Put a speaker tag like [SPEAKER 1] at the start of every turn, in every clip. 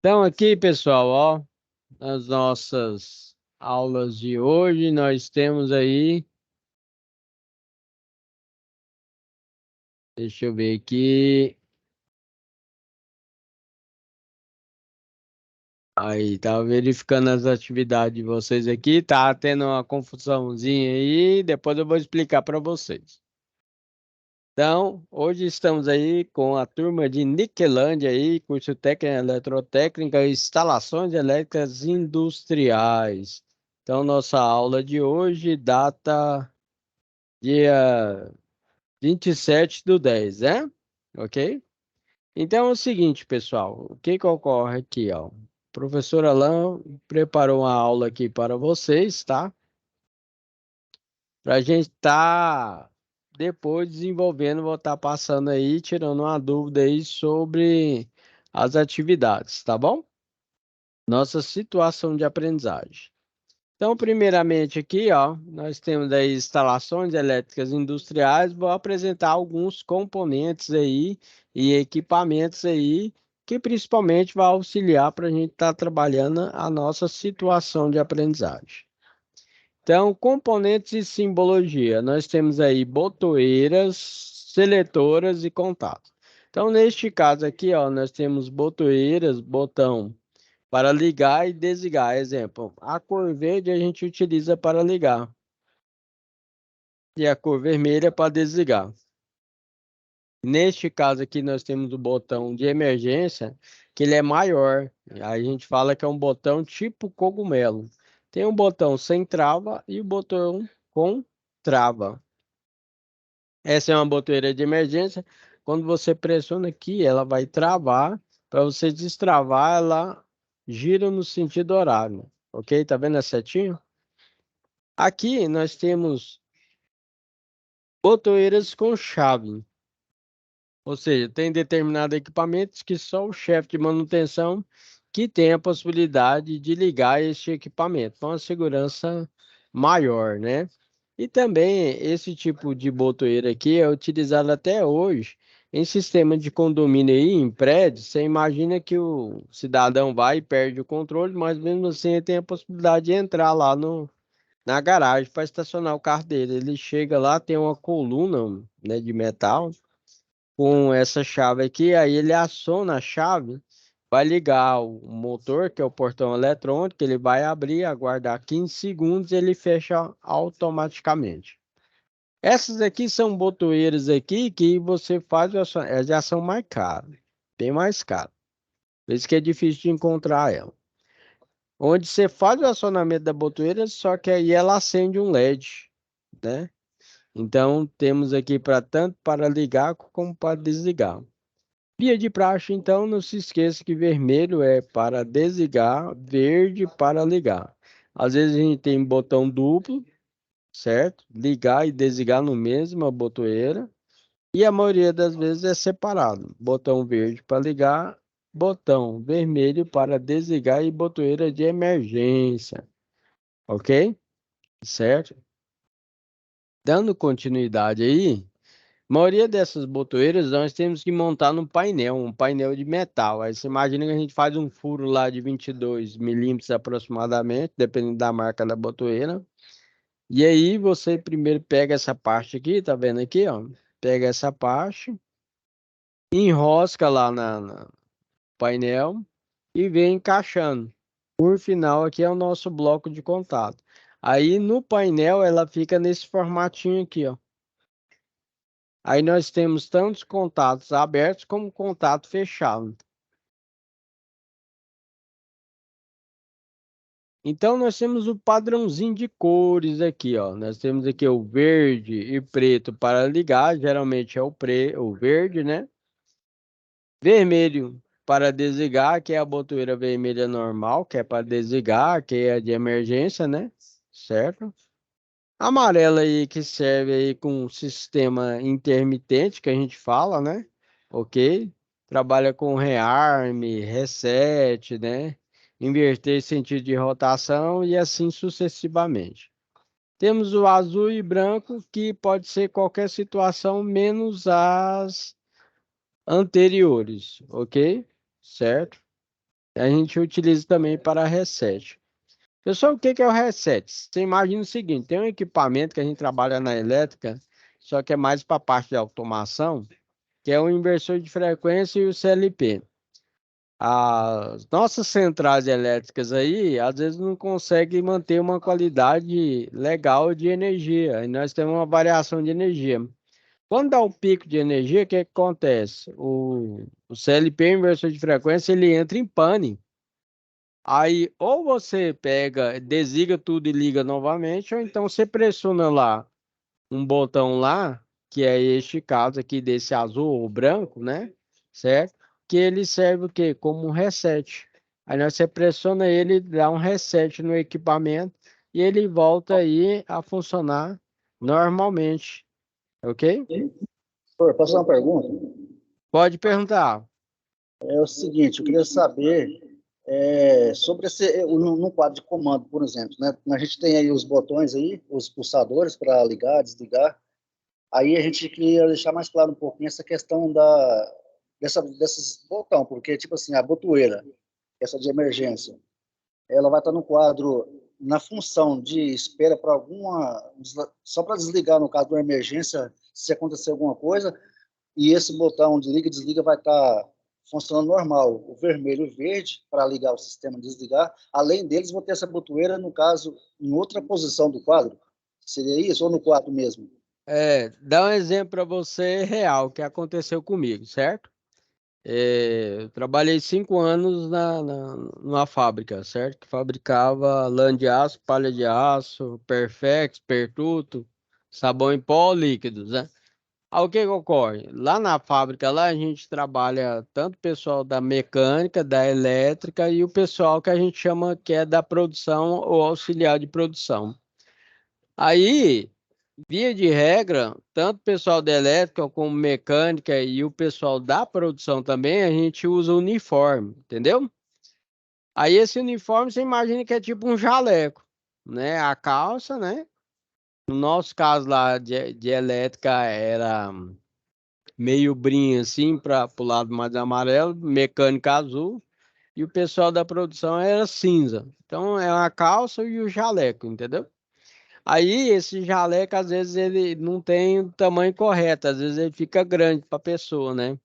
[SPEAKER 1] Então, aqui, pessoal, ó, nas nossas aulas de hoje, nós temos aí, deixa eu ver aqui, aí, tá verificando as atividades de vocês aqui, tá tendo uma confusãozinha aí, depois eu vou explicar para vocês. Então, hoje estamos aí com a turma de Niquelândia aí, curso técnico em eletrotécnica e instalações elétricas industriais. Então, nossa aula de hoje data dia 27/10, né? Ok? Então é o seguinte, pessoal, o que que ocorre aqui, ó? O professor Alan preparou uma aula aqui para vocês, tá? Para a gente estar depois desenvolvendo, vou estar passando aí, tirando uma dúvida aí sobre as atividades, tá bom? Nossa situação de aprendizagem. Então, primeiramente aqui, ó, nós temos aí instalações elétricas industriais. Vou apresentar alguns componentes aí e equipamentos aí que principalmente vai auxiliar para a gente estar trabalhando a nossa situação de aprendizagem. Então, componentes e simbologia. Nós temos aí botoeiras, seletoras e contatos. Então, neste caso aqui, ó, nós temos botoeiras, botão para ligar e desligar. Exemplo, a cor verde a gente utiliza para ligar e a cor vermelha para desligar. Neste caso aqui, nós temos o botão de emergência, que ele é maior. Aí a gente fala que é um botão tipo cogumelo. Tem um botão sem trava e o botão com trava. Essa é uma botoeira de emergência. Quando você pressiona aqui, ela vai travar. Para você destravar, ela gira no sentido horário. Ok? Tá vendo a setinha? Aqui nós temos botoeiras com chave, ou seja, tem determinados equipamentos que só o chefe de manutenção que tem a possibilidade de ligar este equipamento, com uma segurança maior, né? E também esse tipo de botoeira aqui é utilizado até hoje em sistema de condomínio aí, em prédio. Você imagina que o cidadão vai e perde o controle, mas mesmo assim ele tem a possibilidade de entrar lá no na garagem para estacionar o carro dele. Ele chega lá, tem uma coluna, né, de metal com essa chave aqui, aí ele aciona a chave, vai ligar o motor, que é o portão eletrônico, ele vai abrir, aguardar 15 segundos e ele fecha automaticamente. Essas aqui são botoeiras aqui que você faz, elas já são mais caras, bem mais caras. Por isso que é difícil de encontrar ela. Onde você faz o acionamento da botoeira, só que aí ela acende um LED, né? Então, temos aqui para tanto para ligar como para desligar. Via de praxe, então, não se esqueça que vermelho é para desligar, verde para ligar. Às vezes a gente tem botão duplo, certo? Ligar e desligar no mesma botoeira. E a maioria das vezes é separado. Botão verde para ligar, botão vermelho para desligar e botoeira de emergência. Ok? Certo? Dando continuidade aí. A maioria dessas botoeiras nós temos que montar no painel, um painel de metal. Aí você imagina que a gente faz um furo lá de 22 milímetros aproximadamente, dependendo da marca da botoeira. E aí você primeiro pega essa parte aqui, tá vendo aqui, ó? Pega essa parte, enrosca lá no painel e vem encaixando. Por final, aqui é o nosso bloco de contato. Aí no painel ela fica nesse formatinho aqui, ó. Aí nós temos tantos contatos abertos como contato fechado. Então nós temos o padrãozinho de cores aqui, ó. Nós temos aqui o verde e preto para ligar, geralmente é o verde, né? Vermelho para desligar, que é a botoeira vermelha normal, que é para desligar, que é de emergência, né? Certo? Amarela aí que serve aí com um sistema intermitente que a gente fala, né? Ok? Trabalha com rearme, reset, né? Inverter sentido de rotação e assim sucessivamente. Temos o azul e branco que pode ser qualquer situação menos as anteriores, ok? Certo? A gente utiliza também para reset. Pessoal, o que que é o reset? Você imagina o seguinte, tem um equipamento que a gente trabalha na elétrica, só que é mais para a parte de automação, que é o inversor de frequência e o CLP. As nossas centrais elétricas aí, às vezes não conseguem manter uma qualidade legal de energia, e nós temos uma variação de energia. Quando dá um pico de energia, o que que acontece? O CLP, o inversor de frequência, ele entra em pane. Aí, ou você pega, desliga tudo e liga novamente, ou então você pressiona lá um botão lá, que é este caso aqui desse azul ou branco, né? Certo? Que ele serve o quê? Como um reset. Aí você pressiona ele, dá um reset no equipamento e ele volta aí a funcionar normalmente, ok?
[SPEAKER 2] Pô, posso fazer uma pergunta?
[SPEAKER 1] Pode perguntar.
[SPEAKER 2] É o seguinte, eu queria saber sobre no quadro de comando, por exemplo, né? A gente tem aí os botões aí, os pulsadores para ligar, desligar. Aí a gente queria deixar mais claro um pouquinho essa questão desses botão, porque tipo assim, a botoeira, essa de emergência, ela vai estar no quadro na função de espera para só para desligar no caso de uma emergência, se acontecer alguma coisa, e esse botão de liga e desliga vai estar funcionando normal, o vermelho e o verde, para ligar o sistema e desligar. Além deles, vou ter essa botoeira, no caso, em outra posição do quadro. Seria isso? Ou no quadro mesmo?
[SPEAKER 1] Dá um exemplo para você real que aconteceu comigo, certo? Eu trabalhei 5 anos numa fábrica, certo? Que fabricava lã de aço, palha de aço, Perfex, Pertuto, sabão em pó, líquidos, né? Aí o que que ocorre? Lá na fábrica, lá a gente trabalha tanto o pessoal da mecânica, da elétrica e o pessoal que a gente chama que é da produção ou auxiliar de produção. Aí, via de regra, tanto o pessoal da elétrica como mecânica e o pessoal da produção também, a gente usa uniforme, entendeu? Aí esse uniforme você imagina que é tipo um jaleco, né? A calça, né? No nosso caso lá de elétrica era meio brim assim para o lado mais amarelo, mecânica azul, e o pessoal da produção era cinza. Então é a calça e o jaleco, entendeu? Aí esse jaleco, às vezes, ele não tem o tamanho correto, às vezes ele fica grande para a pessoa, né?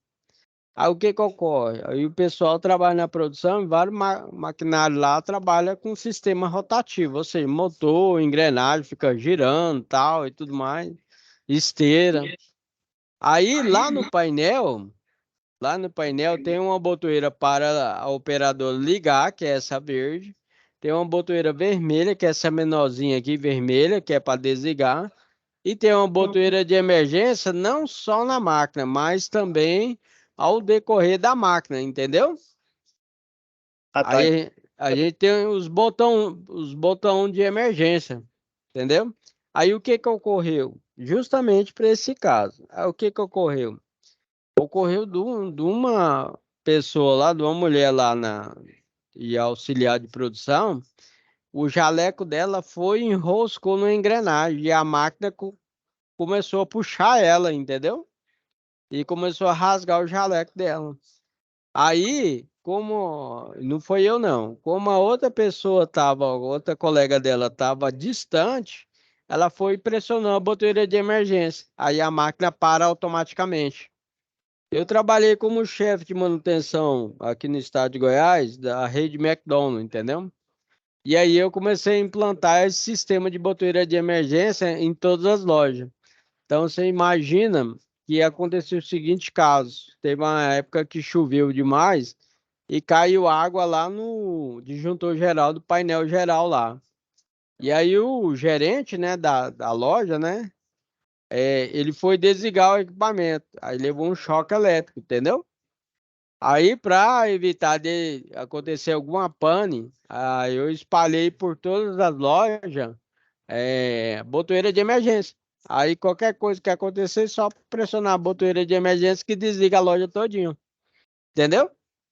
[SPEAKER 1] Aí o que que ocorre? Aí o pessoal trabalha na produção, e vários maquinários lá trabalha com sistema rotativo, ou seja, motor, engrenagem fica girando, tal e tudo mais, esteira. Aí lá no painel tem uma botoeira para a operadora ligar, que é essa verde. Tem uma botoeira vermelha, que é essa menorzinha aqui, vermelha, que é para desligar. E tem uma botoeira de emergência não só na máquina, mas também ao decorrer da máquina, entendeu?
[SPEAKER 2] Ah, tá.
[SPEAKER 1] Aí a gente tem os botão de emergência, entendeu? Aí o que que ocorreu? Justamente para esse caso. Aí o que que ocorreu? Ocorreu de uma pessoa lá, de uma mulher lá e auxiliar de produção, o jaleco dela foi e enroscou na engrenagem e a máquina começou a puxar ela, entendeu? E começou a rasgar o jaleco dela. Aí, como não foi eu não, como a outra pessoa tava, outra colega dela estava distante, ela foi e pressionou a botoeira de emergência. Aí a máquina para automaticamente. Eu trabalhei como chefe de manutenção aqui no estado de Goiás, da rede McDonald's, entendeu? E aí eu comecei a implantar esse sistema de botoeira de emergência em todas as lojas. Então você imagina que aconteceu o seguinte caso: teve uma época que choveu demais e caiu água lá no disjuntor geral do painel geral lá. E aí o gerente, né, da loja, né, ele foi desligar o equipamento. Aí levou um choque elétrico, entendeu? Aí, para evitar de acontecer alguma pane, eu espalhei por todas as lojas botoeira de emergência. Aí, qualquer coisa que acontecer, é só pressionar a botoeira de emergência que desliga a loja todinho. Entendeu?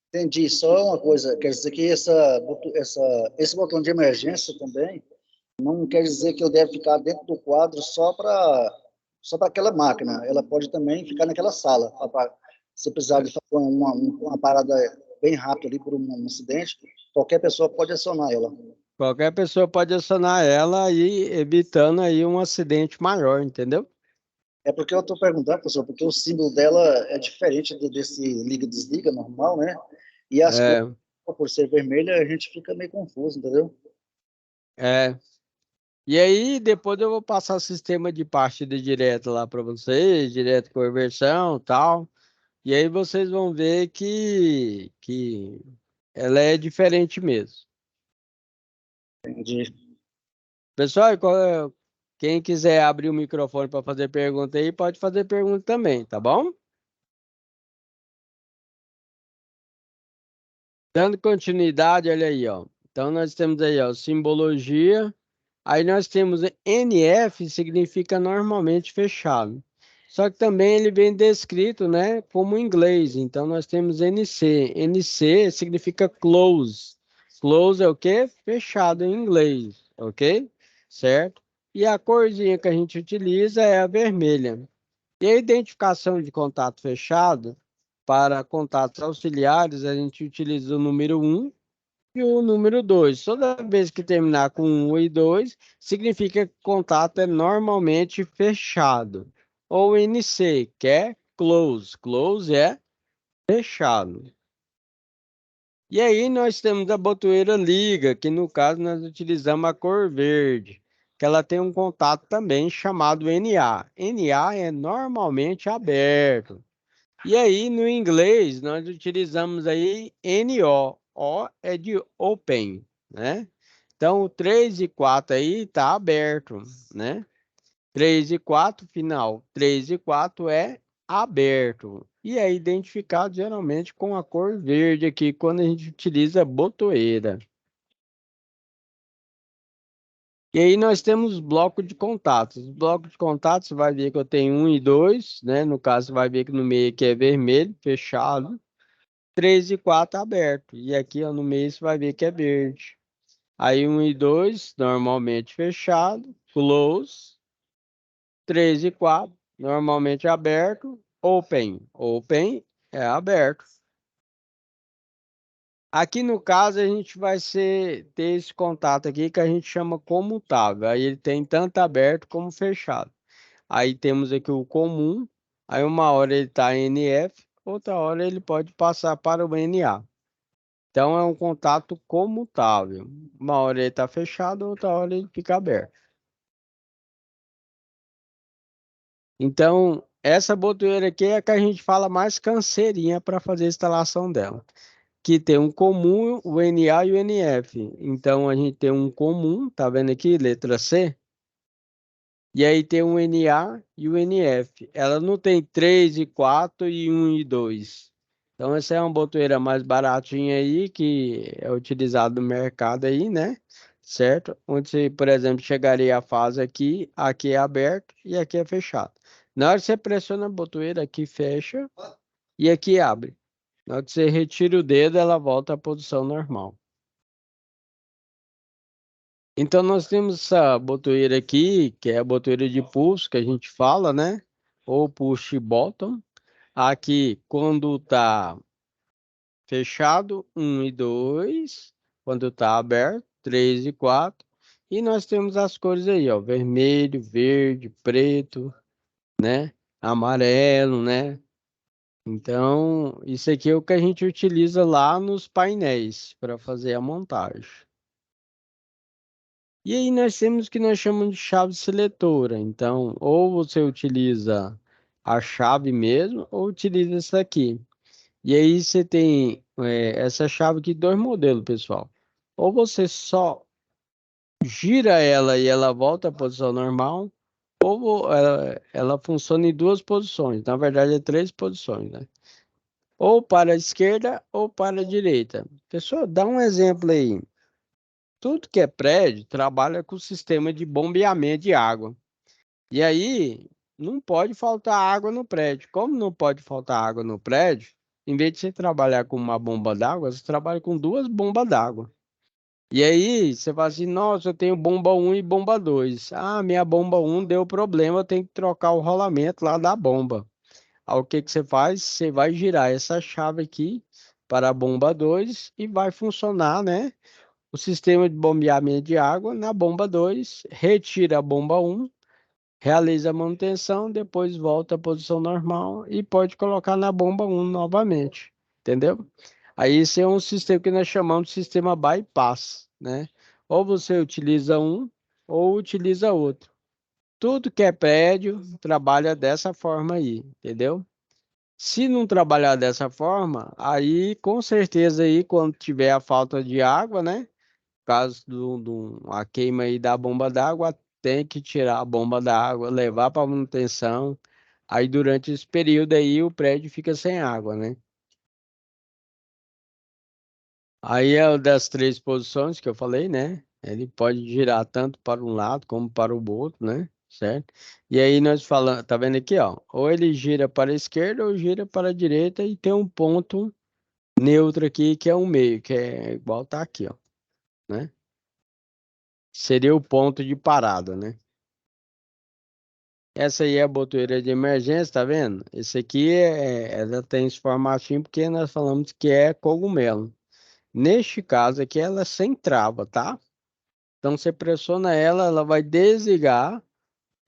[SPEAKER 2] Entendi. Só uma coisa, quer dizer que esse botão de emergência também não quer dizer que eu deve ficar dentro do quadro só para aquela máquina. Ela pode também ficar naquela sala. Se precisar de fazer uma parada bem rápido ali por um acidente, qualquer pessoa pode acionar ela.
[SPEAKER 1] Qualquer pessoa pode acionar ela e evitando aí um acidente maior, entendeu?
[SPEAKER 2] É porque eu estou perguntando, professor, porque o símbolo dela é diferente desse liga-desliga normal, né? E as cores,
[SPEAKER 1] É,
[SPEAKER 2] por ser vermelha, a gente fica meio confuso, entendeu?
[SPEAKER 1] é. E aí, depois eu vou passar o sistema de partida direto lá para vocês, direto conversão, tal. E aí vocês vão ver que ela é diferente mesmo.
[SPEAKER 2] Entendi.
[SPEAKER 1] Pessoal, quem quiser abrir o microfone para fazer pergunta aí, pode fazer pergunta também, tá bom? Dando continuidade, olha aí, ó. Então nós temos aí, ó, simbologia. Aí nós temos NF, significa normalmente fechado. Só que também ele vem descrito, né, como em inglês. Então nós temos NC. NC significa close. Close é o quê? Fechado em inglês, ok? Certo? E a corzinha que a gente utiliza é a vermelha. E a identificação de contato fechado para contatos auxiliares, a gente utiliza o número 1 e o número 2. Toda vez que terminar com 1 e 2, significa que o contato é normalmente fechado. Ou NC, que é close. Close é fechado. E aí nós temos a botoeira liga, que no caso nós utilizamos a cor verde, que ela tem um contato também chamado NA. NA é normalmente aberto. E aí, no inglês, nós utilizamos aí NO. O é de open, né? Então, o 3 e 4 aí está aberto, né? 3 e 4, final. 3 e 4 é aberto. E é identificado geralmente com a cor verde aqui, quando a gente utiliza botoeira. E aí nós temos bloco de contatos. Bloco de contatos, você vai ver que eu tenho 1 e 2, né? No caso, você vai ver que no meio aqui é vermelho, fechado. 3 e 4 aberto. E aqui, ó, no meio você vai ver que é verde. Aí 1 e 2 normalmente fechado. Close. 3 e 4 normalmente aberto. Open. Open é aberto. Aqui no caso a gente vai ter esse contato aqui que a gente chama comutável. Aí ele tem tanto aberto como fechado. Aí temos aqui o comum. Aí uma hora ele está em NF, outra hora ele pode passar para o NA. Então é um contato comutável. Uma hora ele está fechado, outra hora ele fica aberto. Então, essa botoeira aqui é a que a gente fala mais canseirinha para fazer a instalação dela. Que tem um comum, o NA e o NF. Então a gente tem um comum, tá vendo aqui, letra C? E aí tem o NA e o NF. Ela não tem 3 e 4 e 1 e 2. Então essa é uma botoeira mais baratinha aí, que é utilizada no mercado aí, né? Certo? Onde você, por exemplo, chegaria a fase aqui, aqui é aberto e aqui é fechado. Na hora que você pressiona a botoeira, aqui fecha e aqui abre. Na hora que você retira o dedo, ela volta à posição normal. Então nós temos essa botoeira aqui, que é a botoeira de pulso, que a gente fala, né? Ou push bottom. Aqui, quando tá fechado, 1 e 2. Quando tá aberto, 3 e 4. E nós temos as cores aí, ó, vermelho, verde, preto, né? Amarelo, né? Então, isso aqui é o que a gente utiliza lá nos painéis para fazer a montagem. E aí nós temos o que nós chamamos de chave seletora. Então, ou você utiliza a chave mesmo, ou utiliza essa aqui. E aí você tem essa chave aqui, dois modelos, pessoal. Ou você só gira ela e ela volta à posição normal, ou ela funciona em duas posições. Na verdade, é três posições, né? Ou para a esquerda ou para a direita. Pessoal, dá um exemplo aí. Tudo que é prédio trabalha com o sistema de bombeamento de água. E aí, não pode faltar água no prédio. Como não pode faltar água no prédio, em vez de você trabalhar com uma bomba d'água, você trabalha com duas bombas d'água. E aí, você fala assim, nossa, eu tenho bomba um e bomba 2. Ah, minha bomba um deu problema, eu tenho que trocar o rolamento lá da bomba. Aí o que que você faz? Você vai girar essa chave aqui para a bomba 2 e vai funcionar, né? O sistema de bombeamento de água na bomba 2, retira a bomba 1, realiza a manutenção, depois volta à posição normal e pode colocar na bomba 1 novamente, entendeu? Aí esse é um sistema que nós chamamos de sistema bypass, né? Ou você utiliza um ou utiliza outro. Tudo que é prédio trabalha dessa forma aí, entendeu? Se não trabalhar dessa forma, aí com certeza aí quando tiver a falta de água, né? Caso do a queima aí da bomba d'água, tem que tirar a bomba d'água, levar para manutenção. Aí durante esse período aí o prédio fica sem água, né? Aí é o das três posições que eu falei, né? Ele pode girar tanto para um lado como para o outro, né? Certo? E aí nós falamos, tá vendo aqui, ó? Ou ele gira para a esquerda ou gira para a direita e tem um ponto neutro aqui que é um meio, que é igual tá aqui, ó, né? Seria o ponto de parada, né? Essa aí é a botoeira de emergência, tá vendo? Esse aqui ela tem esse formatinho porque nós falamos que é cogumelo. Neste caso aqui, ela é sem trava, tá? Então você pressiona ela, ela vai desligar,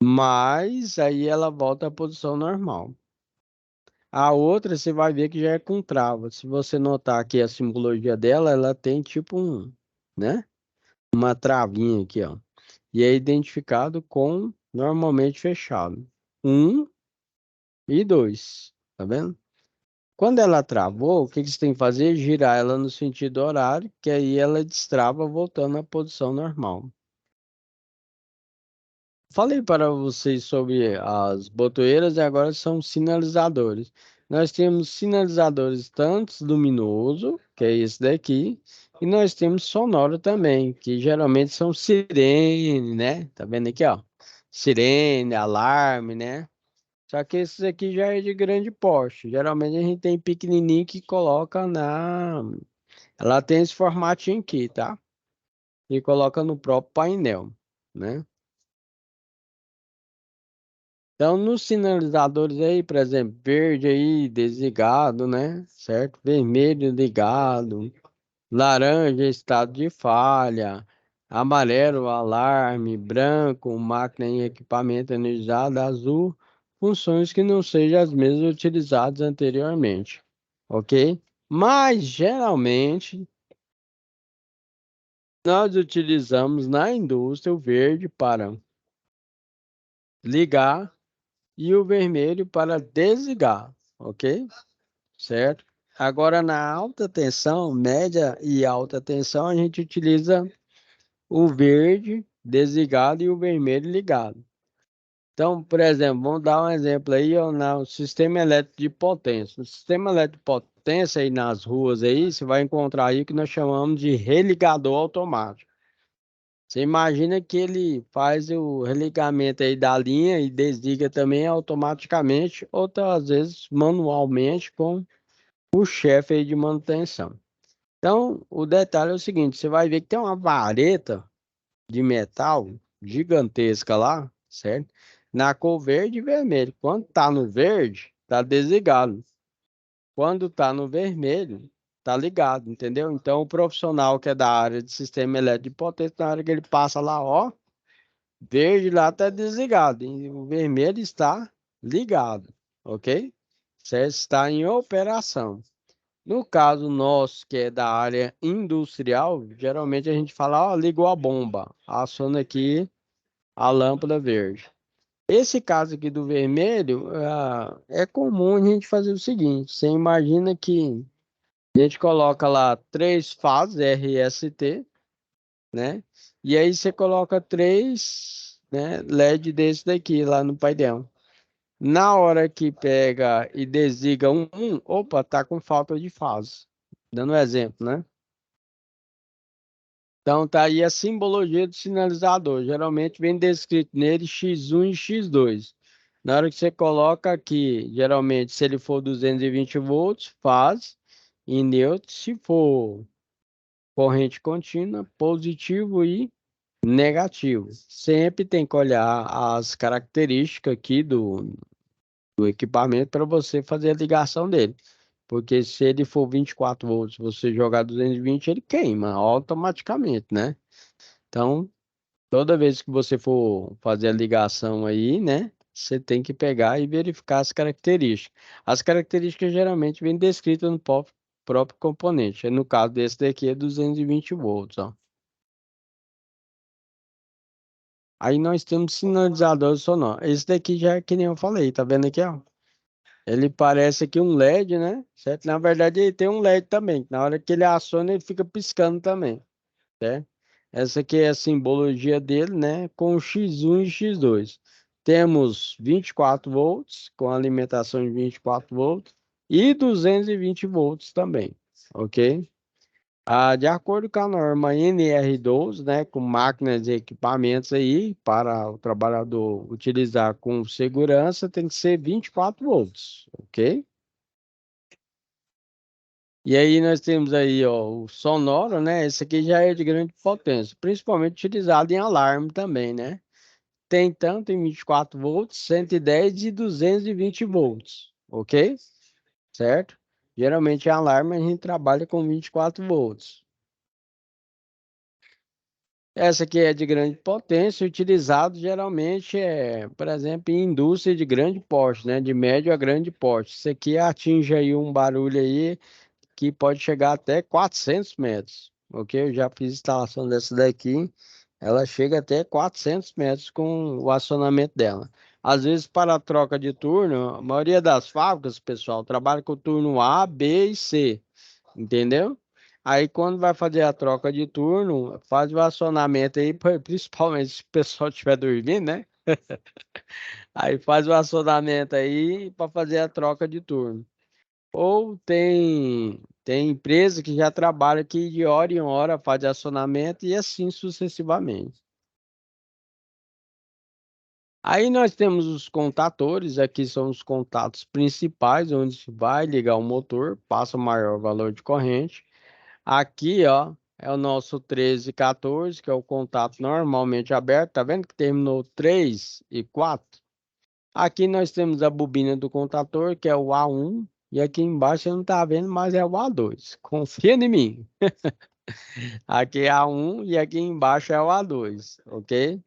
[SPEAKER 1] mas aí ela volta à posição normal. A outra você vai ver que já é com trava. Se você notar aqui a simbologia dela, ela tem tipo né? Uma travinha aqui, ó. E é identificado com normalmente fechado. Um e dois, tá vendo? Quando ela travou, o que que você tem que fazer? Girar ela no sentido horário, que aí ela destrava voltando à posição normal. Falei para vocês sobre as botoeiras e agora são sinalizadores. Nós temos sinalizadores tanto luminoso, que é esse daqui, e nós temos sonoro também, que geralmente são sirene, né? Tá vendo aqui, ó? Sirene, alarme, né? Só que esses aqui já é de grande porte. Geralmente a gente tem pequenininho que coloca na. Ela tem esse formatinho aqui, tá? E coloca no próprio painel, né? Então, nos sinalizadores aí, por exemplo, verde aí, desligado, né? Certo? Vermelho ligado, laranja, estado de falha, amarelo, alarme, branco, máquina em equipamento energizado, azul, funções que não sejam as mesmas utilizadas anteriormente, ok? Mas, geralmente, nós utilizamos na indústria o verde para ligar e o vermelho para desligar, ok? Certo? Agora, na alta tensão, média e alta tensão, a gente utiliza o verde desligado e o vermelho ligado. Então, por exemplo, vamos dar um exemplo aí, ó, no sistema elétrico de potência. No sistema elétrico de potência aí nas ruas aí, você vai encontrar aí o que nós chamamos de religador automático. Você imagina que ele faz o religamento aí da linha e desliga também automaticamente, outras vezes manualmente com o chefe aí de manutenção. Então, o detalhe é o seguinte, você vai ver que tem uma vareta de metal gigantesca lá, certo? Na cor verde e vermelho. Quando tá no verde, tá desligado. Quando tá no vermelho, tá ligado, entendeu? Então, o profissional que é da área de sistema elétrico de potência, na hora que ele passa lá, ó, verde lá tá desligado e o vermelho está ligado, ok? Certo? Está em operação. No caso nosso, que é da área industrial, geralmente a gente fala, ó, ligou a bomba, aciona aqui a lâmpada verde. Esse caso aqui do vermelho, é comum a gente fazer o seguinte, você imagina que a gente coloca lá três fases RST, né? E aí você coloca três, né, LED desse daqui lá no painel. Na hora que pega e desliga opa, tá com falta de fase. Dando um exemplo, né? Então tá aí a simbologia do sinalizador. Geralmente vem descrito nele X1 e X2. Na hora que você coloca aqui, geralmente se ele for 220 volts, fase em neutro. Se for corrente contínua, positivo e negativo. Sempre tem que olhar as características aqui do equipamento para você fazer a ligação dele. Porque se ele for 24 volts, você jogar 220, ele queima automaticamente, né? Então, toda vez que você for fazer a ligação aí, né? Você tem que pegar e verificar as características. As características geralmente vêm descritas no próprio componente. No caso desse daqui é 220 volts, ó. Aí nós temos sinalizador sonoro. Esse daqui já é que nem eu falei, tá vendo aqui, ó? Ele parece aqui um LED, né? Certo? Na verdade, ele tem um LED também. Na hora que ele aciona, ele fica piscando também, certo? Essa aqui é a simbologia dele, né? Com o X1 e X2. Temos 24 volts, com alimentação de 24 volts, e 220 volts também, ok? De acordo com a norma NR12, né, com máquinas e equipamentos aí, para o trabalhador utilizar com segurança, tem que ser 24 volts, ok? E aí nós temos aí, ó, o sonoro, né? Esse aqui já é de grande potência, principalmente utilizado em alarme também, né? Tem tanto em 24 volts, 110 e 220 volts, ok? Certo? Geralmente em alarme a gente trabalha com 24 volts. Essa aqui é de grande potência, utilizado geralmente por exemplo, em indústria de grande porte, né? De médio a grande porte. Isso aqui atinge aí um barulho aí que pode chegar até 400 metros, ok? Eu já fiz instalação dessa daqui, ela chega até 400 metros com o acionamento dela. Às vezes, para a troca de turno, a maioria das fábricas, pessoal, trabalha com o turno A, B e C, entendeu? Aí, quando vai fazer a troca de turno, faz o acionamento aí, principalmente se o pessoal estiver dormindo, né? Aí faz o acionamento aí para fazer a troca de turno. Ou tem empresa que já trabalha que de hora em hora faz acionamento e assim sucessivamente. Aí nós temos os contatores, aqui são os contatos principais, onde se vai ligar o motor, passa o maior valor de corrente. Aqui, ó, é o nosso 1314, que é o contato normalmente aberto, tá vendo que terminou 3 e 4? Aqui nós temos a bobina do contator, que é o A1, e aqui embaixo você não está vendo, mas é o A2. Confia em mim. Aqui é A1 e aqui embaixo é o A2, ok?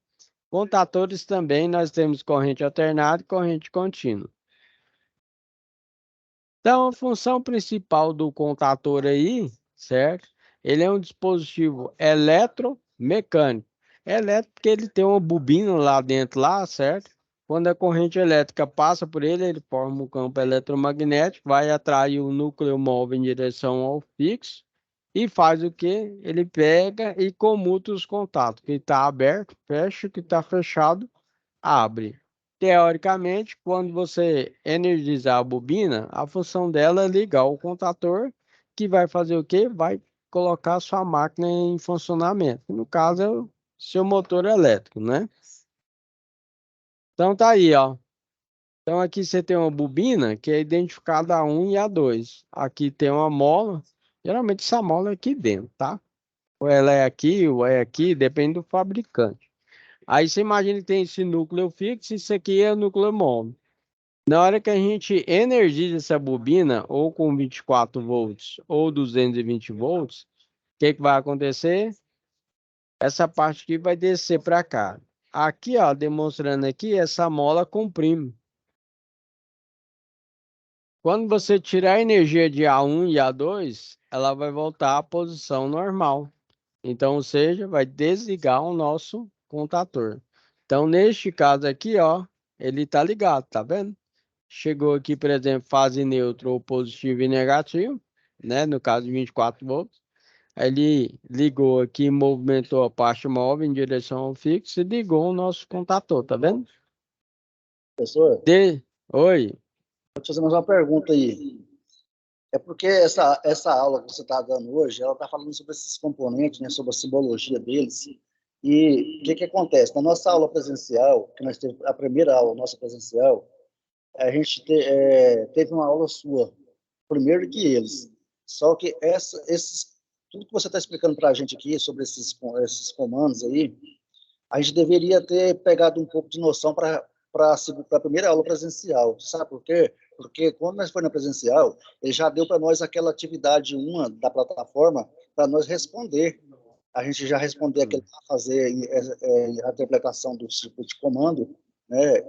[SPEAKER 1] Contatores também nós temos corrente alternada e corrente contínua. Então, a função principal do contator aí, certo? Ele é um dispositivo eletromecânico. É elétrico porque ele tem uma bobina lá dentro, lá, certo? Quando a corrente elétrica passa por ele, ele forma um campo eletromagnético, vai atrair o núcleo móvel em direção ao fixo e faz o quê? Ele pega e comuta os contatos. Que está aberto, fecha, que está fechado, abre. Teoricamente, quando você energizar a bobina, a função dela é ligar o contator, que vai fazer o quê? Vai colocar a sua máquina em funcionamento. No caso, é o seu motor elétrico, né? Então tá aí, ó. Então aqui você tem uma bobina que é identificada A1 e A2. Aqui tem uma mola. Geralmente essa mola é aqui dentro, tá? Ou ela é aqui, ou é aqui, depende do fabricante. Aí você imagina que tem esse núcleo fixo, isso aqui é o núcleo móvel. Na hora que a gente energiza essa bobina, ou com 24 volts ou 220 volts, o que que vai acontecer? Essa parte aqui vai descer para cá. Aqui, ó, demonstrando aqui, essa mola comprime. Quando você tirar a energia de A1 e A2, ela vai voltar à posição normal. Então, ou seja, vai desligar o nosso contator. Então, neste caso aqui, ó, ele está ligado, tá vendo? Chegou aqui, por exemplo, fase neutro ou positivo e negativo, né? No caso de 24 volts. Aí ele ligou aqui, movimentou a parte móvel em direção ao fixo e ligou o nosso contator, tá vendo?
[SPEAKER 2] Professor,
[SPEAKER 1] Oi.
[SPEAKER 2] vou te fazer mais uma pergunta aí. É porque essa aula que você está dando hoje, ela está falando sobre esses componentes, né, sobre a simbologia deles. E o que acontece? Na nossa aula presencial, que nós teve a primeira aula nossa presencial, a gente teve uma aula sua, primeiro que eles. Só que tudo que você está explicando para a gente aqui sobre esses comandos aí, a gente deveria ter pegado um pouco de noção para a primeira aula presencial. Sabe por quê? porque quando nós foi na presencial, ele já deu para nós aquela atividade uma da plataforma para nós responder. A gente já responder aquilo para fazer a interpretação do tipo de comando, né?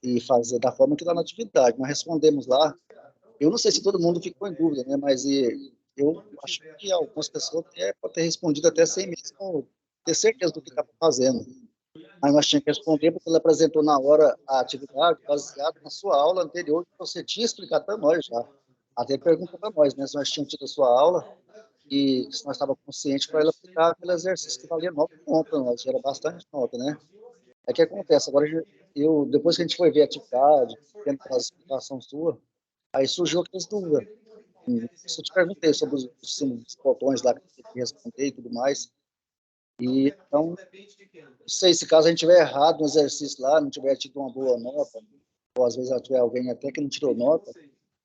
[SPEAKER 2] E fazer da forma que está na atividade. Nós respondemos lá. Eu não sei se todo mundo ficou em dúvida, né? Mas eu acho que algumas pessoas podem ter respondido até sem mesmo ter certeza do que estava fazendo. Mas nós tínhamos que responder porque ele apresentou na hora a atividade baseada na sua aula anterior que você tinha explicado para nós já. Até ele perguntou para nós, né? Se nós tínhamos tido a sua aula e se nós estávamos conscientes para ele aplicar aquele exercício que valia 9 pontos, nós era bastante nota, né? É que acontece, agora depois que a gente foi ver a atividade, tendo a explicação sua, aí surgiu aquelas dúvidas. Eu te perguntei sobre os botões lá que eu tinha que responder e tudo mais. E então, não sei se caso a gente tiver errado no exercício lá, não tiver tido uma boa nota, ou às vezes tiver alguém até que não tirou nota,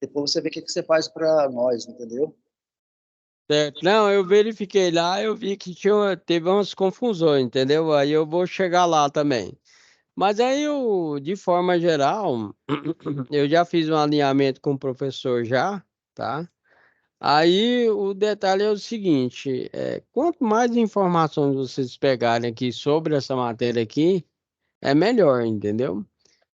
[SPEAKER 2] depois você vê o que você faz para nós, entendeu?
[SPEAKER 1] Certo. Não, eu verifiquei lá, eu vi que teve umas confusões, entendeu? Aí eu vou chegar lá também. Mas aí, de forma geral, eu já fiz um alinhamento com o professor já, tá? Aí o detalhe é o seguinte, quanto mais informações vocês pegarem aqui sobre essa matéria aqui, é melhor, entendeu?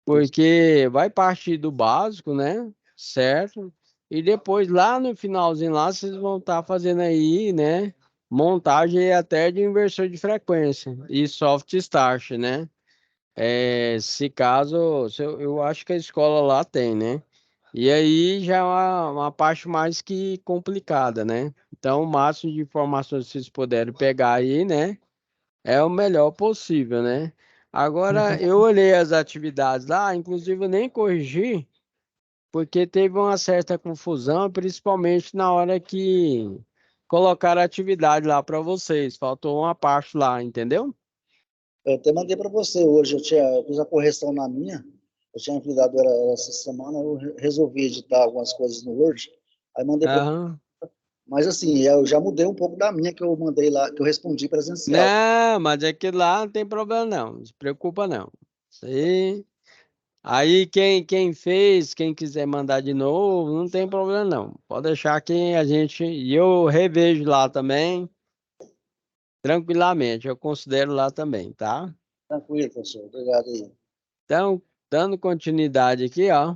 [SPEAKER 1] Porque vai partir do básico, né? Certo? E depois lá no finalzinho lá vocês vão estar fazendo aí, né? Montagem até de inversor de frequência e soft start, né? Se caso, eu acho que a escola lá tem, né? E aí já é uma parte mais que complicada, né? Então, o máximo de informações que vocês puderem pegar aí, né? É o melhor possível, né? Agora, eu olhei as atividades lá, inclusive eu nem corrigi, porque teve uma certa confusão, principalmente na hora que colocaram a atividade lá para vocês. Faltou uma parte lá, entendeu?
[SPEAKER 2] Eu até mandei para você hoje, eu fiz a correção na minha, eu tinha enviado essa semana, eu resolvi editar algumas coisas no Word, aí mandei para.
[SPEAKER 1] Aham.
[SPEAKER 2] Mas assim, eu já mudei um pouco da minha que eu mandei lá, que eu respondi presencial.
[SPEAKER 1] Não, mas é que lá não tem problema não, não se preocupa não. Isso aí quem fez, quem quiser mandar de novo, não tem problema não. Pode deixar que a gente, e eu revejo lá também, tranquilamente, eu considero lá também, tá?
[SPEAKER 2] Tranquilo, professor, obrigado aí.
[SPEAKER 1] Então, dando continuidade aqui, ó.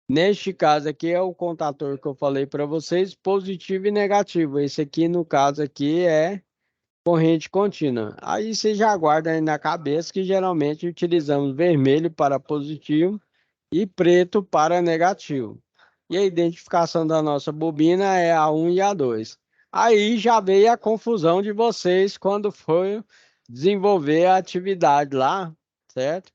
[SPEAKER 1] Neste caso aqui é o contador que eu falei para vocês, positivo e negativo. Esse aqui, no caso aqui, é corrente contínua. Aí você já guarda aí na cabeça que geralmente utilizamos vermelho para positivo e preto para negativo. E a identificação da nossa bobina é a 1 e a 2. Aí já veio a confusão de vocês quando foi desenvolver a atividade lá, certo?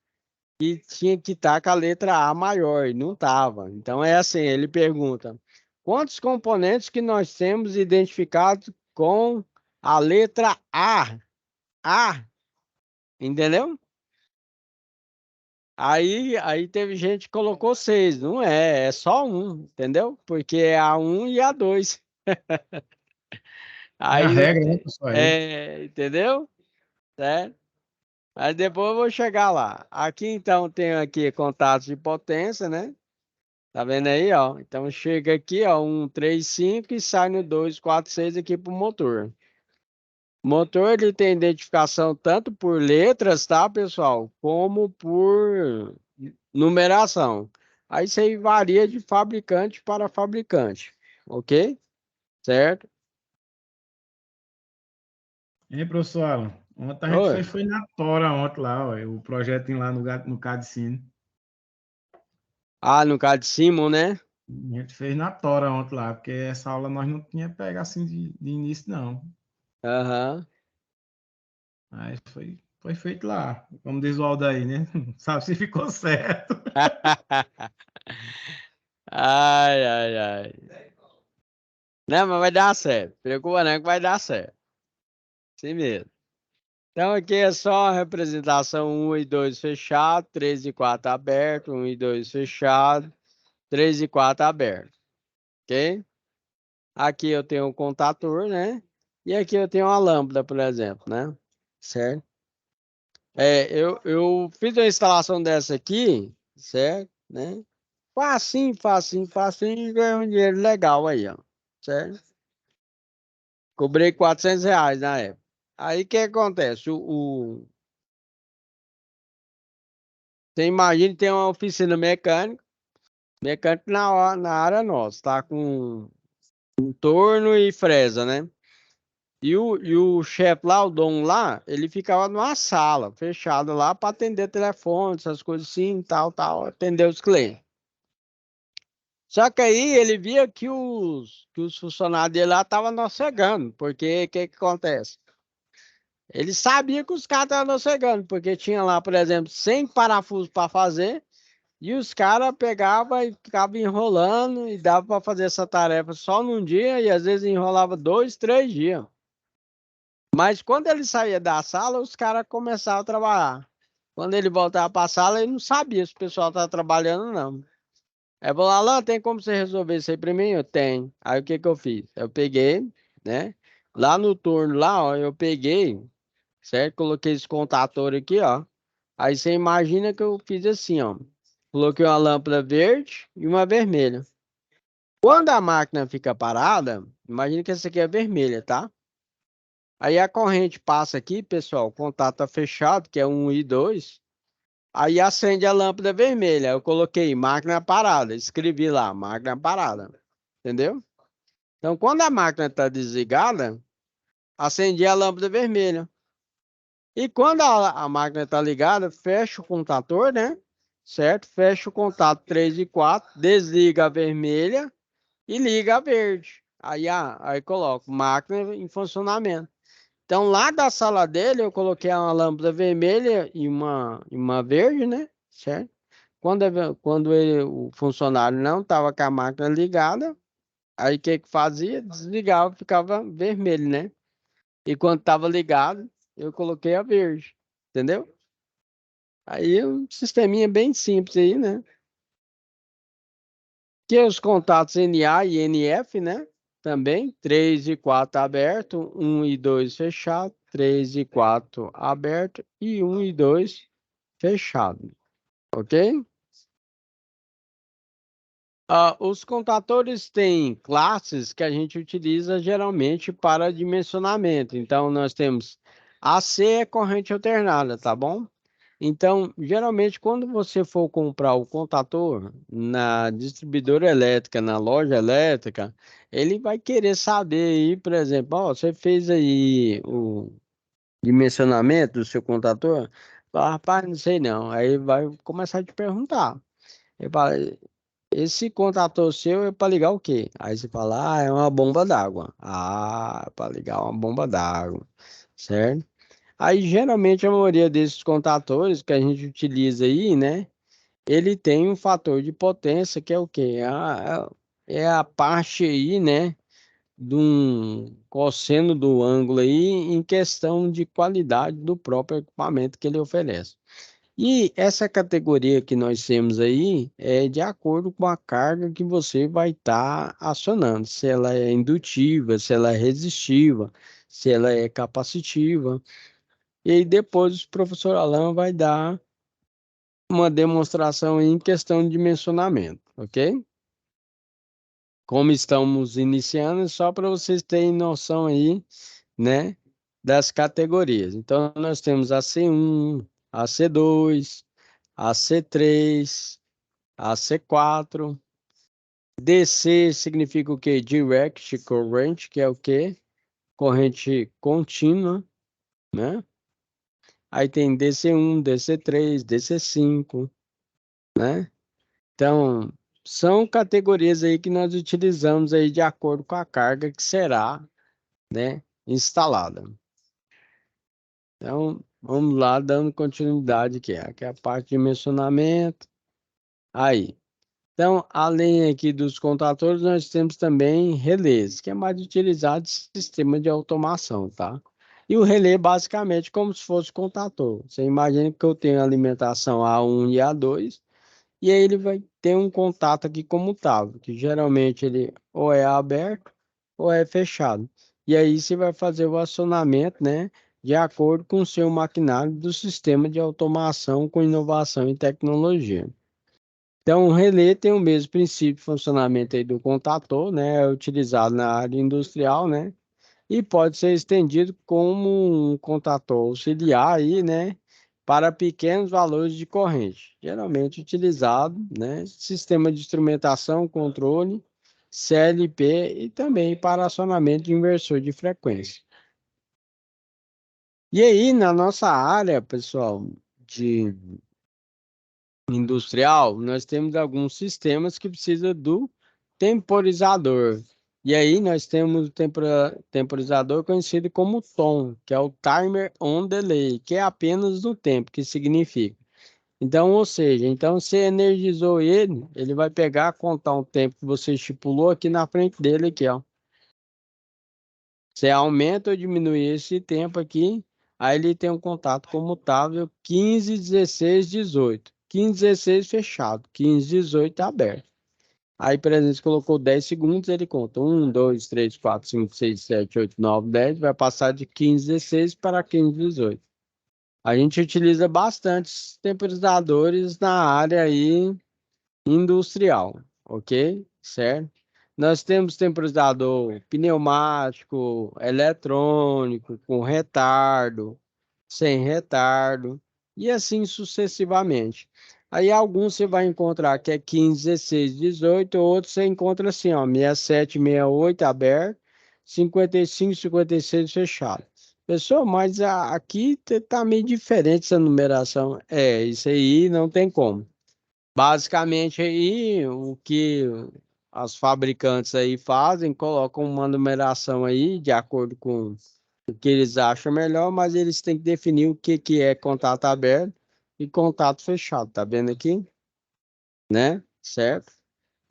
[SPEAKER 1] E tinha que estar com a letra A maior, e não estava. Então é assim, ele pergunta: quantos componentes que nós temos identificados com a letra A? A, entendeu? Aí teve gente que colocou seis, não é só um, entendeu? Porque é a um e a dois.
[SPEAKER 3] É a
[SPEAKER 1] Aí,
[SPEAKER 3] regra, né, pessoal? Aí.
[SPEAKER 1] entendeu? Certo? Aí depois eu vou chegar lá. Aqui então tem aqui contatos de potência, né? Tá vendo aí, ó? Então chega aqui, ó, 1, 3, 5 e sai no 2, 4, 6 aqui pro motor. O motor ele tem identificação tanto por letras, tá, pessoal? Como por numeração. Aí isso aí varia de fabricante para fabricante, ok? Certo?
[SPEAKER 3] Hein, professor Alan? Ontem a gente
[SPEAKER 1] Oi.
[SPEAKER 3] foi na Tora ontem lá, ó, o projetinho lá no Cadicino.
[SPEAKER 1] Ah, no caso de Simon, né?
[SPEAKER 3] A gente fez na Tora ontem lá, porque essa aula nós não tinha pego assim de início, não.
[SPEAKER 1] Aham.
[SPEAKER 3] Mas foi feito lá. Como diz o Aldair, né? Sabe se ficou certo.
[SPEAKER 1] Ai, ai, ai. Não, mas vai dar certo. Preocupa não que vai dar certo. Sim mesmo. Então aqui é só a representação um e 2 fechado, 3 e 4 aberto, um e 2 fechado, 3 e 4 aberto, ok? Aqui eu tenho um contator, né? E aqui eu tenho uma lâmpada, por exemplo, né? Certo? Eu fiz uma instalação dessa aqui, certo? Né? Facinho, facinho, facinho, e ganhei um dinheiro legal aí, ó. Certo? Cobrei R$ 400 na época. Aí o que acontece? Você imagina que tem uma oficina mecânica, mecânico na área nossa, tá? Com um torno e fresa, né? E o chefe lá, o dono lá, ele ficava numa sala fechada lá para atender telefone, essas coisas assim, tal, tal, atender os clientes. Só que aí ele via que os funcionários dele lá estavam nocegando, porque o que acontece? Ele sabia que os caras estavam nocegando, porque tinha lá, por exemplo, 100 parafusos para fazer, e os caras pegavam e ficavam enrolando, e dava para fazer essa tarefa só num dia, e às vezes enrolava 2, 3 dias. Mas quando ele saía da sala, os caras começavam a trabalhar. Quando ele voltava para a sala, ele não sabia se o pessoal estava trabalhando, não. Aí falou, Alan, tem como você resolver isso aí pra mim? Eu tenho. Aí o que que eu fiz? Eu peguei, né? Lá no turno, lá, ó, eu peguei, certo? Coloquei esse contator aqui, ó. Aí você imagina que eu fiz assim, ó. Coloquei uma lâmpada verde e uma vermelha. Quando a máquina fica parada, imagina que essa aqui é vermelha, tá? Aí a corrente passa aqui, pessoal, o contato tá fechado, que é 1 e 2. Aí acende a lâmpada vermelha. Eu coloquei máquina parada, escrevi lá, máquina parada. Entendeu? Então, quando a máquina está desligada, acendi a lâmpada vermelha. E quando a máquina está ligada, fecha o contador, né? Certo? Fecha o contato 3 e 4, desliga a vermelha e liga a verde. Aí coloco máquina em funcionamento. Então, lá da sala dele, eu coloquei uma lâmpada vermelha e uma verde, né? Certo? Quando o funcionário não estava com a máquina ligada, aí o que que fazia? Desligava, ficava vermelho, né? E quando estava ligado, eu coloquei a verde, entendeu? Aí um sisteminha bem simples aí, né? Que os contatos NA e NF, né? Também, 3 e 4 aberto, 1 e 2 fechado, 3 e 4 aberto e 1 e 2 fechado, ok? Os contadores têm classes que a gente utiliza geralmente para dimensionamento. Então, nós temos AC é corrente alternada, tá bom? Então, geralmente, quando você for comprar o contador na distribuidora elétrica, na loja elétrica, ele vai querer saber aí, por exemplo, ó, você fez aí o dimensionamento do seu contador? Fala, rapaz, não sei não. Aí vai começar a te perguntar. Ele fala, esse contator seu é para ligar o quê? Aí você fala, é uma bomba d'água. É para ligar uma bomba d'água, certo? Aí geralmente a maioria desses contatores que a gente utiliza aí, né? Ele tem um fator de potência que é o quê? É a parte aí, né? De um cosseno do ângulo aí em questão de qualidade do próprio equipamento que ele oferece. E essa categoria que nós temos aí é de acordo com a carga que você vai estar acionando, se ela é indutiva, se ela é resistiva, se ela é capacitiva. E aí depois o professor Alan vai dar uma demonstração em questão de dimensionamento, ok? Como estamos iniciando, só para vocês terem noção aí, né, das categorias. Então nós temos a C1, a C2, a C3, a C4, DC significa o quê? Direct Current, que é o quê? Corrente contínua, né? Aí tem DC1, DC3, DC5, né? Então, são categorias aí que nós utilizamos aí de acordo com a carga que será, né, instalada. Então, vamos lá, dando continuidade aqui é a parte de dimensionamento. Aí. Então, além aqui dos contadores, nós temos também relés, que é mais utilizado em sistema de automação, tá? E o relé, basicamente, como se fosse contador. Você imagina que eu tenho alimentação A1 e A2, e aí ele vai ter um contato aqui comutável, que geralmente ele ou é aberto ou é fechado. E aí você vai fazer o acionamento, né, de acordo com o seu maquinário do sistema de automação com inovação e tecnologia. Então, o relé tem o mesmo princípio de funcionamento aí do contator, né? É utilizado na área industrial, né? E pode ser estendido como um contator auxiliar aí, né? Para pequenos valores de corrente, geralmente utilizado, né? Sistema de instrumentação, controle, CLP e também para acionamento de inversor de frequência. E aí, na nossa área, pessoal, de industrial, nós temos alguns sistemas que precisam do temporizador. E aí nós temos o temporizador conhecido como TON, que é o Timer on Delay, que é apenas no tempo, que significa. Então, ou seja, então você energizou ele, ele vai pegar, contar um tempo que você estipulou aqui na frente dele aqui, ó. Você aumenta ou diminui esse tempo aqui, aí ele tem um contato comutável 15, 16, 18. 15, 16 fechado, 15, 18 aberto. Aí, por exemplo, você colocou 10 segundos, ele conta 1, 2, 3, 4, 5, 6, 7, 8, 9, 10, vai passar de 15, 16 para 15, 18. A gente utiliza bastante temporizadores na área aí industrial, ok? Certo? Nós temos temporizador pneumático, eletrônico, com retardo, sem retardo, e assim sucessivamente. Aí alguns você vai encontrar que é 15, 16, 18, outros você encontra assim, ó, 67, 68 aberto, 55, 56 fechado. Pessoal, mas aqui tá meio diferente essa numeração. É, isso aí não tem como. Basicamente aí o que as fabricantes aí fazem, colocam uma numeração aí de acordo com o que eles acham melhor, mas eles têm que definir o que que é contato aberto e contato fechado, tá vendo aqui? Né? Certo?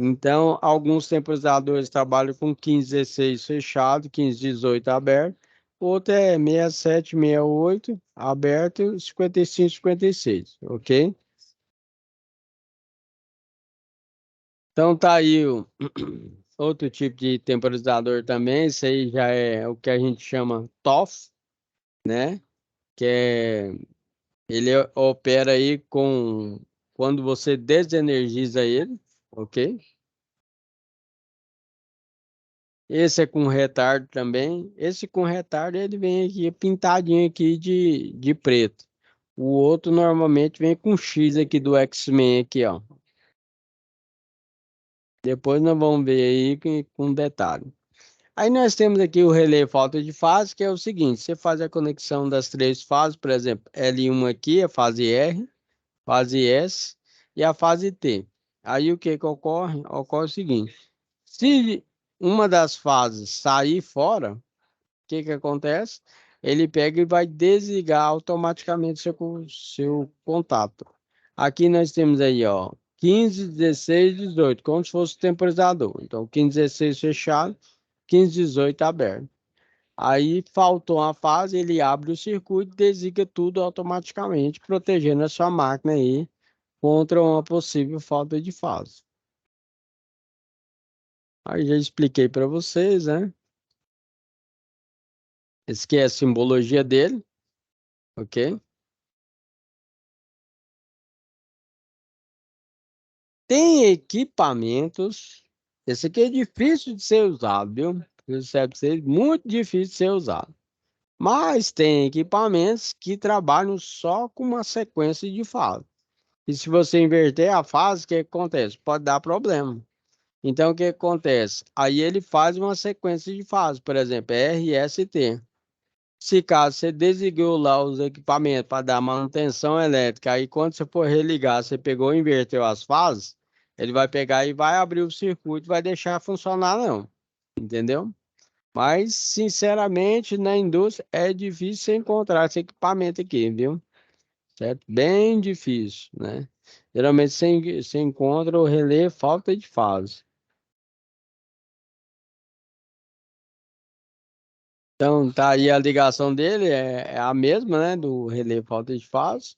[SPEAKER 1] Então, alguns temporizadores trabalham com 15, 16 fechado, 15, 18 aberto, outro é 67, 68 aberto, 55, 56, ok? Então tá aí outro tipo de temporizador também, isso aí já é o que a gente chama TOF, né? Que é, ele opera aí com quando você desenergiza ele, ok? Esse é com retardo também. Esse com retardo ele vem aqui pintadinho aqui de preto. O outro normalmente vem com X aqui do X-Men aqui, ó. Depois nós vamos ver aí com detalhe. Aí nós temos aqui o relé falta de fase, que é o seguinte: você faz a conexão das três fases, por exemplo, L1 aqui, a fase R, fase S e a fase T. Aí o que que ocorre? Ocorre o seguinte: se uma das fases sair fora, o que que acontece? Ele pega e vai desligar automaticamente seu contato. Aqui nós temos aí, ó, 15, 16, 18, como se fosse o temporizador. Então, 15, 16 fechado, 15, 18 aberto. Aí faltou uma fase, ele abre o circuito e desliga tudo automaticamente, protegendo a sua máquina aí contra uma possível falta de fase. Aí já expliquei para vocês, né? Esse aqui é a simbologia dele, ok? Tem equipamentos, esse aqui é difícil de ser usado, viu? Isso é pra vocês, muito difícil de ser usado. Mas tem equipamentos que trabalham só com uma sequência de fases. E se você inverter a fase, o que acontece? Pode dar problema. Então, o que acontece? Aí ele faz uma sequência de fases, por exemplo, R, S, T. Se caso você desligou lá os equipamentos para dar manutenção elétrica, aí quando você for religar, você pegou e inverteu as fases, ele vai pegar e vai abrir o circuito, vai deixar funcionar não, entendeu? Mas, sinceramente, na indústria é difícil você encontrar esse equipamento aqui, viu? Certo? Bem difícil, né? Geralmente você encontra o relé falta de fase. Então, tá aí a ligação dele, é a mesma, né? Do relé falta de fase.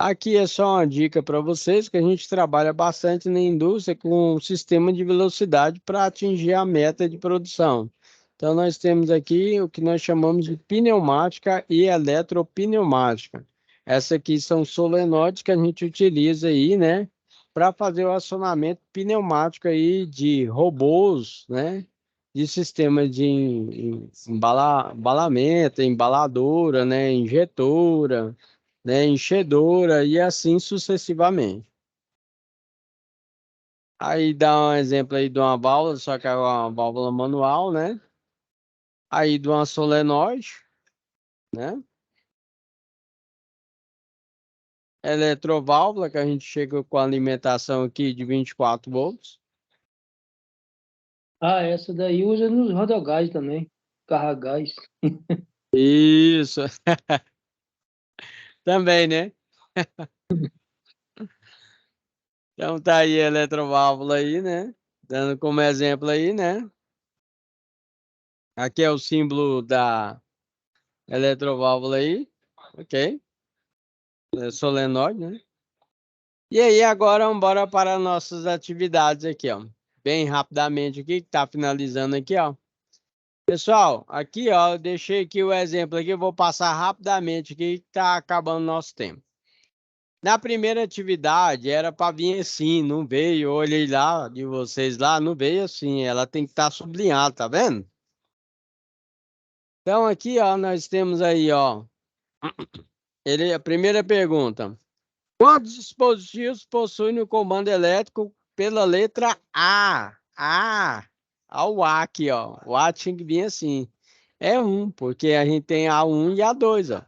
[SPEAKER 1] Aqui é só uma dica para vocês que a gente trabalha bastante na indústria com um sistema de velocidade para atingir a meta de produção. Então, nós temos aqui o que nós chamamos de pneumática e eletropneumática. Essa aqui são solenoides que a gente utiliza aí, né? Para fazer o acionamento pneumático aí de robôs, né? De sistema de embalamento, embaladora, né? Injetora, né? Enchedora e assim sucessivamente. Aí dá um exemplo aí de uma válvula, só que é uma válvula manual, né? Aí de uma solenoide, né? Eletroválvula, que a gente chega com a alimentação aqui de 24 volts.
[SPEAKER 4] Ah, essa daí usa nos rodogás também. Carro a gás.
[SPEAKER 1] Isso, também, né? Então tá aí a eletroválvula aí, né? Dando como exemplo aí, né? Aqui é o símbolo da eletroválvula aí, ok? É solenoide, né? E aí agora vamos embora para nossas atividades aqui, ó. Bem rapidamente aqui, que tá finalizando aqui, ó. Pessoal, aqui, ó, eu deixei aqui o exemplo aqui, eu vou passar rapidamente aqui, que tá acabando o nosso tempo. Na primeira atividade era para vir assim, não veio, eu olhei lá de vocês lá, não veio assim, ela tem que estar sublinhada, tá vendo? Então aqui, ó, nós temos aí, ó, a primeira pergunta. Quantos dispositivos possuem o comando elétrico pela letra A? A. O A aqui, ó. O A tinha que vir assim. É um, porque a gente tem A1 e A2, ó.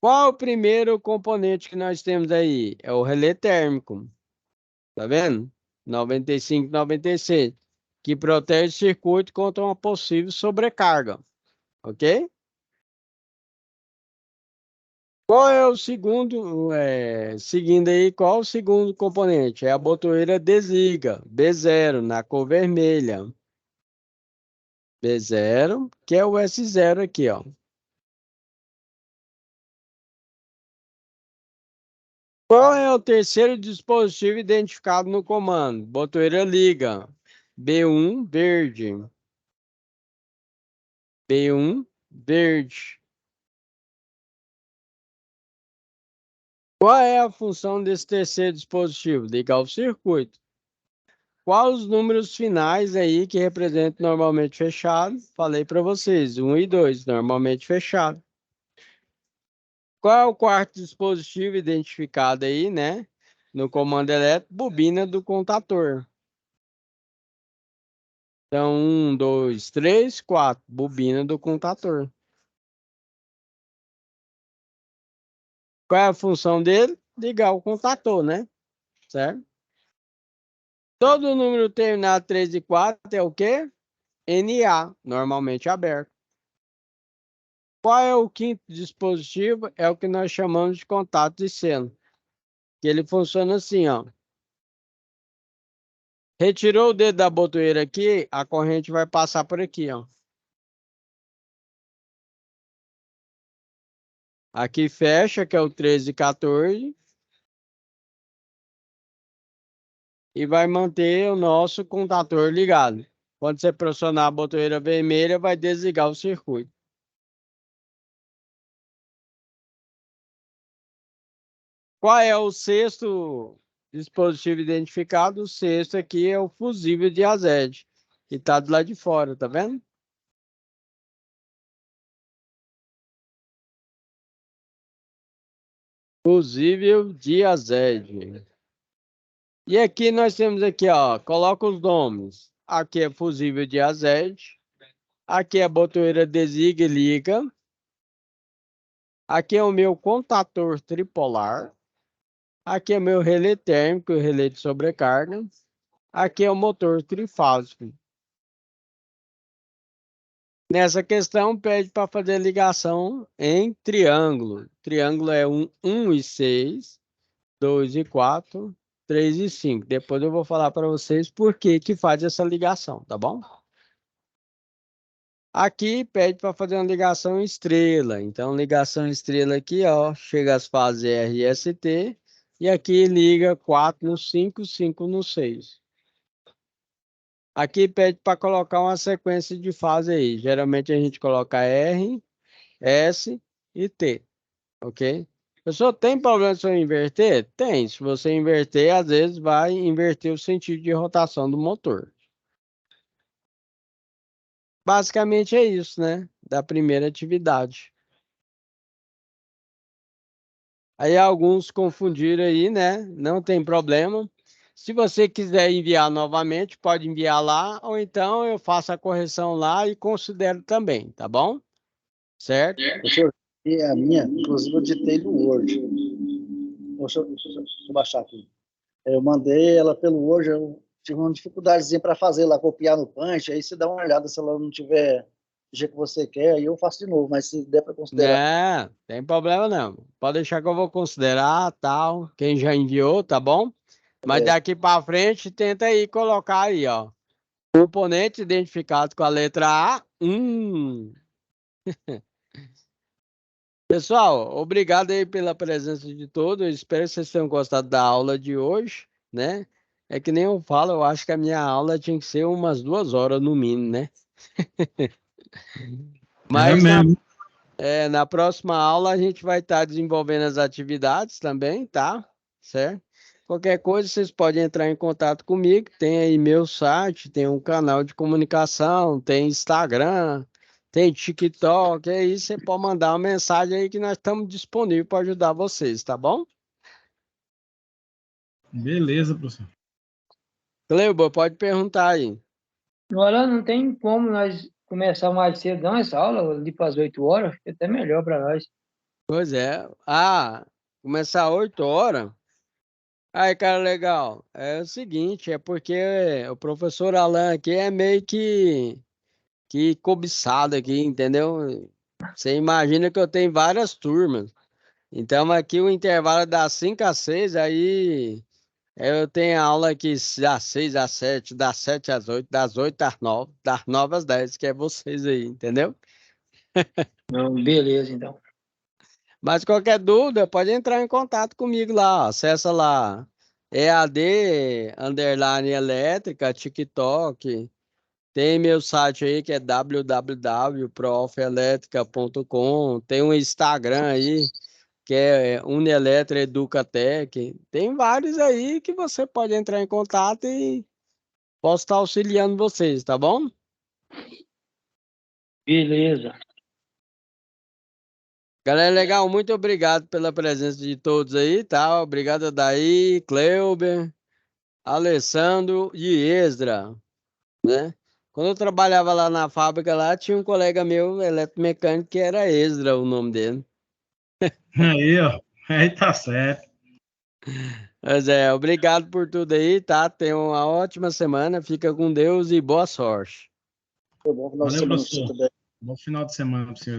[SPEAKER 1] Qual o primeiro componente que nós temos aí? É o relé térmico. Tá vendo? 95, 96. Que protege o circuito contra uma possível sobrecarga. Ok? Qual é o segundo, seguindo aí, qual o segundo componente? É a botoeira desliga, B0, na cor vermelha. B0, que é o S0 aqui, ó. Qual é o terceiro dispositivo identificado no comando? Botoeira liga, B1, verde. B1, verde. Qual é a função desse terceiro dispositivo? Ligar o circuito. Quais os números finais aí que representam normalmente fechado? Falei para vocês, 1 e 2, normalmente fechado. Qual é o quarto dispositivo identificado aí, né? No comando elétrico, bobina do contator. Então, 1, 2, 3, 4, bobina do contator. Qual é a função dele? Ligar o contator, né? Certo? Todo número terminado 3 e 4 é o quê? NA, normalmente aberto. Qual é o quinto dispositivo? É o que nós chamamos de contato de seno. Que ele funciona assim, ó. Retirou o dedo da botoeira aqui, a corrente vai passar por aqui, ó. Aqui fecha, que é o 13 e 14. E vai manter o nosso contator ligado. Quando você pressionar a botoeira vermelha, vai desligar o circuito. Qual é o sexto dispositivo identificado? O sexto aqui é o fusível de azede, que está do lado de fora, tá vendo? Fusível de azede. E aqui nós temos aqui, ó, coloca os nomes. Aqui é fusível de azede. Aqui é a botoeira desliga e liga. Aqui é o meu contator tripolar. Aqui é o meu relé térmico e relé de sobrecarga. Aqui é o motor trifásico. Nessa questão, pede para fazer ligação em triângulo. Triângulo é 1 e 6, 2 e 4, 3 e 5. Depois eu vou falar para vocês por que que faz essa ligação, tá bom? Aqui pede para fazer uma ligação em estrela. Então, ligação em estrela aqui, ó, chega às fases R e ST. E aqui liga 4 no 5, 5 no 6. Aqui pede para colocar uma sequência de fase aí. Geralmente a gente coloca R, S e T, ok? Pessoal, tem problema se eu inverter? Tem. Se você inverter, às vezes vai inverter o sentido de rotação do motor. Basicamente é isso, né? Da primeira atividade. Aí alguns confundiram aí, né? Não tem problema. Se você quiser enviar novamente, pode enviar lá, ou então eu faço a correção lá e considero também, tá bom? Certo?
[SPEAKER 2] Professor, e a minha, inclusive eu ditei no Word. Deixa eu baixar aqui. Eu mandei ela pelo Word, eu tive uma dificuldadezinha para fazer lá, copiar no Punch, aí você dá uma olhada se ela não tiver do jeito que você quer, aí eu faço de novo, mas se der para considerar.
[SPEAKER 1] Não, tem problema não. Pode deixar que eu vou considerar, tal, quem já enviou, tá bom? Mas
[SPEAKER 2] É,
[SPEAKER 1] daqui para frente, tenta aí colocar aí, ó. Componente identificado com a letra A. Pessoal, obrigado aí pela presença de todos. Eu espero que vocês tenham gostado da aula de hoje, né? É que nem eu falo, eu acho que a minha aula tinha que ser umas 2 horas no mínimo, né?
[SPEAKER 3] Era
[SPEAKER 1] Mas
[SPEAKER 3] mesmo.
[SPEAKER 1] na próxima aula a gente vai estar desenvolvendo as atividades também, tá? Certo? Qualquer coisa, vocês podem entrar em contato comigo. Tem aí meu site, tem um canal de comunicação, tem Instagram, tem TikTok. Aí você pode mandar uma mensagem aí que nós estamos disponíveis para ajudar vocês, tá bom?
[SPEAKER 3] Beleza, professor.
[SPEAKER 1] Cleuba, pode perguntar aí.
[SPEAKER 4] Agora não tem como nós começar mais cedo, não, essa aula, ali para as 8 horas, fica até melhor para nós.
[SPEAKER 1] Pois é. Começar às 8 horas. Aí, cara, legal. É o seguinte, é porque o professor Alan aqui é meio que cobiçado aqui, entendeu? Você imagina que eu tenho várias turmas. Então, aqui o intervalo é das 5 às 6, aí eu tenho aula aqui das 6 às 7, das 7 às 8, das 8 às 9, das 9 às 10, que é vocês aí, entendeu?
[SPEAKER 4] Não, beleza, então.
[SPEAKER 1] Mas qualquer dúvida, pode entrar em contato comigo lá. Acessa lá EAD, underline elétrica, TikTok. Tem meu site aí que é www.profeletrica.com. Tem um Instagram aí que é Unieletra Educatec. Tem vários aí que você pode entrar em contato e posso estar auxiliando vocês, tá bom?
[SPEAKER 4] Beleza.
[SPEAKER 1] Galera, legal, muito obrigado pela presença de todos aí, tá? Obrigado, Daí, Cleuber, Alessandro e Esdra, né? Quando eu trabalhava lá na fábrica, lá tinha um colega meu, eletromecânico, que era Esdra, o nome dele.
[SPEAKER 3] Aí, ó. Aí tá certo.
[SPEAKER 1] Mas obrigado por tudo aí, tá? Tenha uma ótima semana, fica com Deus e boa sorte.
[SPEAKER 2] Foi bom final de
[SPEAKER 3] Valeu,
[SPEAKER 2] semana para você
[SPEAKER 3] professor.
[SPEAKER 2] também.
[SPEAKER 3] Bom final de semana para o senhor.